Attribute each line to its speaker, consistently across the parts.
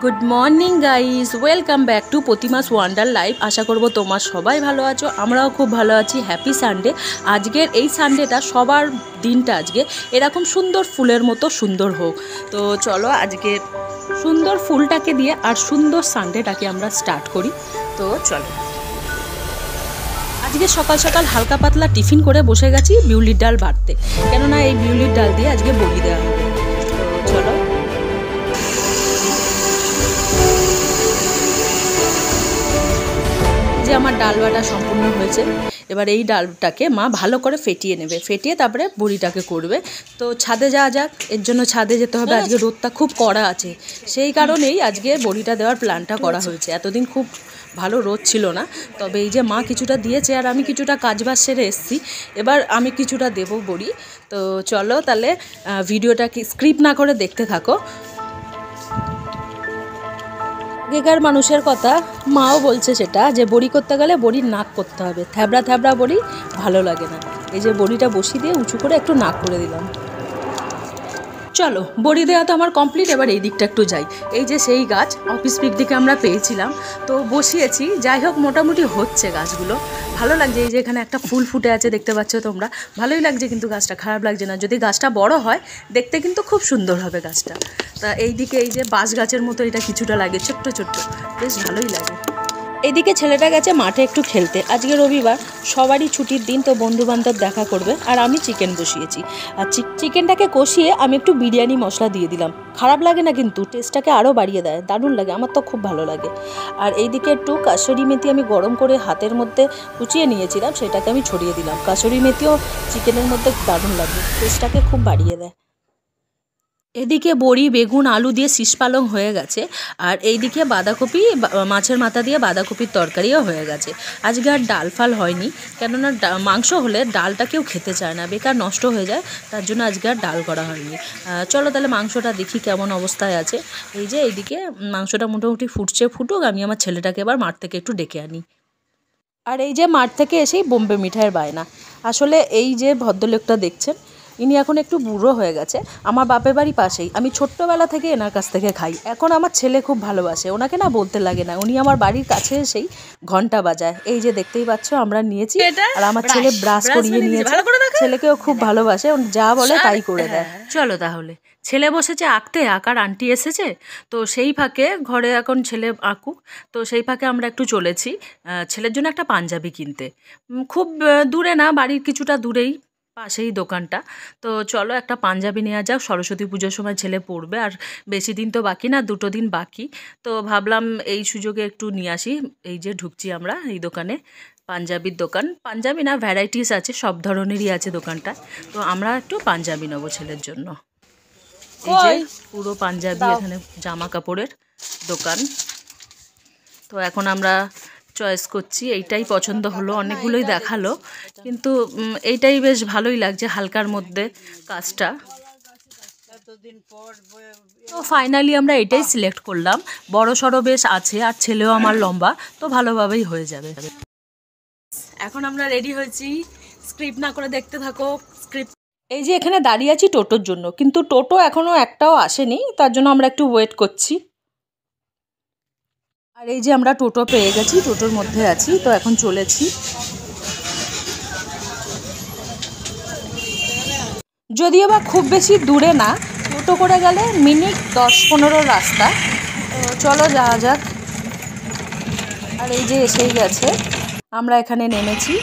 Speaker 1: Good morning guys, welcome back to Pratima's wonder life. আশা করব তোমার সবাই ভালো আছো, আমরাও খুব ভালো আছি। Happy Sunday. আজকের এই সানডেটা সবার দিনটা আজকে এরকম সুন্দর ফুলের মতো সুন্দর হোক। তো চলো আজকে সুন্দর ফুলটাকে দিয়ে আর সুন্দর সানডেটাকে আমরা স্টার্ট করি। তো চলো, আজকে সকাল সকাল হালকা পাতলা টিফিন করে বসে গেছি বিউলির ডাল বাটতে, কেননা এই বিউলির ডাল দিয়ে আজকে বড়ি দেওয়া হবে। তো চলো, যে আমার ডাল বাটা সম্পূর্ণ হয়েছে। এবার এই ডালটাকে মা ভালো করে ফেটিয়ে নেবে, ফেটিয়ে তারপরে বড়িটাকে করবে। তো ছাদে যাওয়া যাক, এর জন্য ছাদে যেতে হবে। আজকে রোদটা খুব কড়া আছে, সেই কারণেই আজকে বড়িটা দেওয়ার প্ল্যানটা করা হয়েছে। এতদিন খুব ভালো রোদ ছিল না, তবে এই যে মা কিছুটা দিয়েছে আর আমি কিছুটা কাজবাজ সেরে এসেছি। এবার আমি কিছুটা দেবো বড়ি। তো চলো তাহলে ভিডিওটাকে স্ক্রিপ্ট না করে দেখতে থাকো। আগেকার মানুষের কথা মাও বলছে সেটা, যে বড়ি করতে গেলে বড়ির নাক করতে হবে, থ্যাবড়া থ্যাবড়া বড়ি ভালো লাগে না। এই যে বড়িটা বসিয়ে দিয়ে উঁচু করে একটু নাক করে দিলাম। চলো, বড়ি দেওয়া তো আমার কমপ্লিট। এবার এই দিকটা একটু যাই। এই যে সেই গাছ অফিস পিকনিকে আমরা পেয়েছিলাম, তো বসিয়েছি। যাই হোক, মোটামুটি হচ্ছে গাছগুলো, ভালো লাগছে। এই যে এখানে একটা ফুল ফুটে আছে, দেখতে পাচ্ছ তোমরা, ভালোই লাগছে। কিন্তু গাছটা খারাপ লাগছে না, যদি গাছটা বড় হয় দেখতে কিন্তু খুব সুন্দর হবে গাছটা। তা এই দিকে এই যে বাঁশ গাছের মতো এটা কিছুটা লাগে, ছোট্ট ছোট্ট, বেশ ভালোই লাগে। এদিকে ছেলেটা গেছে মাঠে একটু খেলতে। আজকে রবিবার, সবারই ছুটির দিন, তো বন্ধুবান্ধব দেখা করবে। আর আমি চিকেন বসিয়েছি, আর চিকেনটাকে কষিয়ে আমি একটু বিরিয়ানি মশলা দিয়ে দিলাম। খারাপ লাগে না কিন্তু, টেস্টটাকে আরও বাড়িয়ে দেয়, দারুণ লাগে, আমার তো খুব ভালো লাগে। আর এইদিকে একটু কাসুরি মেথি আমি গরম করে হাতের মধ্যে কুচিয়ে নিয়েছিলাম, সেটাকে আমি ছড়িয়ে দিলাম। কাসুরি মেথিও চিকেনের মধ্যে দারুণ লাগে, টেস্টটাকে খুব বাড়িয়ে দেয়। এদিকে বড়ি, বেগুন, আলু দিয়ে শীষ পালং হয়ে গেছে। আর এইদিকে বাঁধাকপি, মাছের মাথা দিয়ে বাঁধাকপির তরকারিও হয়ে গেছে। আজকে আর ডাল ফাল হয়নি, কেননা মাংস হলে ডালটা কেউ খেতে চায় না, বেকার নষ্ট হয়ে যায়, তার জন্য আজকে আর ডাল করা হয়নি। চলো তাহলে মাংসটা দেখি কেমন অবস্থায় আছে। এই যে এইদিকে মাংসটা মোটামুটি ফুটছে, ফুটুক, আমি আমার ছেলেটাকে এবার মাঠ থেকে একটু ডেকে আনি। আর এই যে মাঠ থেকে এসেই বোম্বে মিঠাইয়ের বায়না। আসলে এই যে ভদ্রলোকটা দেখছেন, ইনি এখন একটু বুড়ো হয়ে গেছে। আমার বাপের বাড়ি পাশেই, আমি ছোট্টবেলা থেকে এনার কাছ থেকে খাই। এখন আমার ছেলে খুব ভালোবাসে, ওনাকে না বলতে লাগে না, উনি আমার বাড়ির কাছে এসেই ঘন্টা বাজায়। এই যে দেখতেই পাচ্ছ আমরা নিয়েছি, আর আমার ছেলে ব্রাশ করিয়ে নিয়েছে। ছেলেকেও খুব ভালোবাসে, যা বলে তাই করে দেয়। চলো তাহলে, ছেলে বসেছে আঁকতে, আঁকার আন্টি এসেছে, তো সেই ফাঁকে ঘরে এখন ছেলে আঁকুক, তো সেই ফাঁকে আমরা একটু চলেছি ছেলের জন্য একটা পাঞ্জাবি কিনতে। খুব দূরে না, বাড়ির কিছুটা দূরেই, পাশেই দোকানটা। তো চলো একটা পাঞ্জাবি নেওয়া যাক, সরস্বতী পুজোর সময় ছেলে পরবে, আর বেশি দিন তো বাকি না, 2 দিন বাকি। তো ভাবলাম এই সুযোগে একটু নিয়ে আসি। এই যে ঢুকছি আমরা এই দোকানে, পাঞ্জাবির দোকান। পাঞ্জাবি না, ভ্যারাইটিস আছে, সব ধরনেরই আছে দোকানটা। তো আমরা একটু পাঞ্জাবি নেবো ছেলের জন্য। এই যে পুরো পাঞ্জাবি, এখানে জামা কাপড়ের দোকান। তো এখন আমরা চয়েস করছি, এইটাই পছন্দ হলো। অনেকগুলোই দেখালো, কিন্তু এইটাই বেশ ভালোই লাগছে, হালকার মধ্যে কাজটা। তো ফাইনালি আমরা এটাই সিলেক্ট করলাম। বড় সড়ো বেশ আছে, আর ছেলেও আমার লম্বা, তো ভালোভাবেই হয়ে যাবে। এখন আমরা রেডি হয়েছি, স্ক্রিপ্ট না করে দেখতে থাকো। স্ক্রিপ্ট এই যে এখানে দাঁড়িয়ে আছি টোটোর জন্য, কিন্তু টোটো এখনও একটাও আসেনি, তার জন্য আমরা একটু ওয়েট করছি। আর এই যে আমরা টোটো পেয়ে গেছি, টোটোর মধ্যে আছি, তো এখন চলেছি। যদিও বা খুব বেশি দূরে না, টোটো করে গেলে মিনিট 10-15 রাস্তা। তো চলো যাওয়া যাক। আর এই যে এসেই গেছে, আমরা এখানে নেমেছি।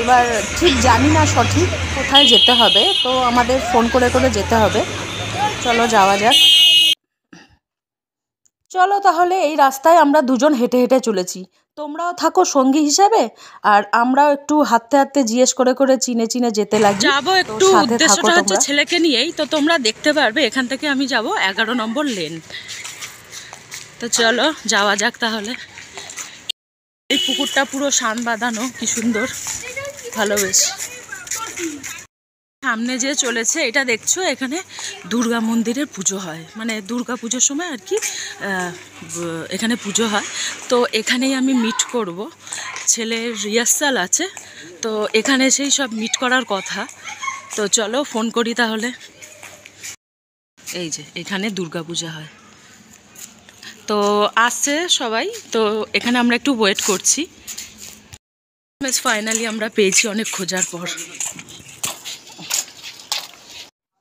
Speaker 1: এবার ঠিক জানি না সঠিক কোথায় যেতে হবে, তো আমাদের ফোন করে করে যেতে হবে। চলো যাওয়া যাক। চলো তাহলে, এই রাস্তায় আমরা দুজন হেঁটে হেঁটে চলেছি, তোমরাও থাকো সঙ্গী হিসাবে, আর আমরাও একটু হাঁটতে হাঁটতে জিজ্ঞেস করে করে চিনে চিনে যেতে লাগি। যাবো একটু, উদ্দেশ্যটা হচ্ছে ছেলেকে নিয়েই, তো তোমরা দেখতে পারবে এখান থেকে আমি যাব 11 নম্বর লেন। তো চলো যাওয়া যাক তাহলে। এই পুকুরটা পুরো শান বাঁধানো, কি সুন্দর, ভালো বেশ। সামনে যে চলেছে এটা দেখছো, এখানে দুর্গা মন্দিরের পুজো হয়, মানে দুর্গা পুজোর সময় আর কি এখানে পুজো হয়। তো এখানেই আমি মিট করব, ছেলের রিহার্সাল আছে, তো এখানে সেই সব মিট করার কথা। তো চলো ফোন করি তাহলে। এই যে এখানে দুর্গা পূজা হয়, তো আসছে সবাই, তো এখানে আমরা একটু ওয়েট করছি। ফাইনালি আমরা পেয়েছি অনেক খোঁজার পর।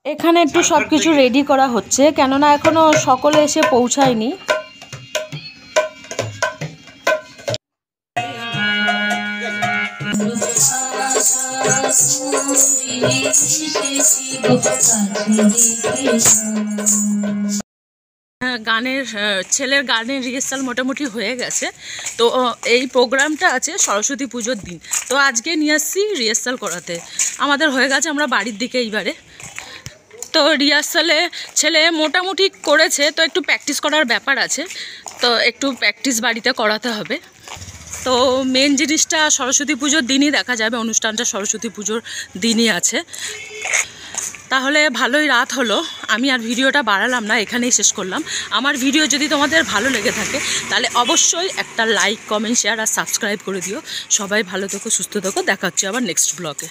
Speaker 1: এখানে একটু সব কিছু রেডি করা হচ্ছে, কেননা এখনো সকলে এসে পৌঁছায়নি। গানের ছেলের গানের রিহার্সাল মোটামুটি হয়ে গেছে। তো এই প্রোগ্রামটা আছে সরস্বতী পুজোর দিন, তো আজকে নিয়ে আসছি রিহার্সাল করাতে। আমাদের হয়ে গেছে, আমরা বাড়ির দিকে এইবারে। তো রিহার্সালে ছেলে মোটামুটি করেছে, তো একটু প্র্যাকটিস করার ব্যাপার আছে, তো একটু প্র্যাকটিস বাড়িতে করাতে হবে। তো মেন জিনিসটা সরস্বতী পুজোর দিনই দেখা যাবে, অনুষ্ঠানটা সরস্বতী পুজোর দিনই আছে। তাহলে ভালোই রাত হলো, আমি আর ভিডিওটা বাড়ালাম না, এখানেই শেষ করলাম। আমার ভিডিও যদি তোমাদের ভালো লেগে থাকে তাহলে অবশ্যই একটা লাইক, কমেন্ট, শেয়ার আর সাবস্ক্রাইব করে দিও। সবাই ভালো থেকো, সুস্থ থেকো, দেখা হচ্ছে আবার নেক্সট ব্লগে।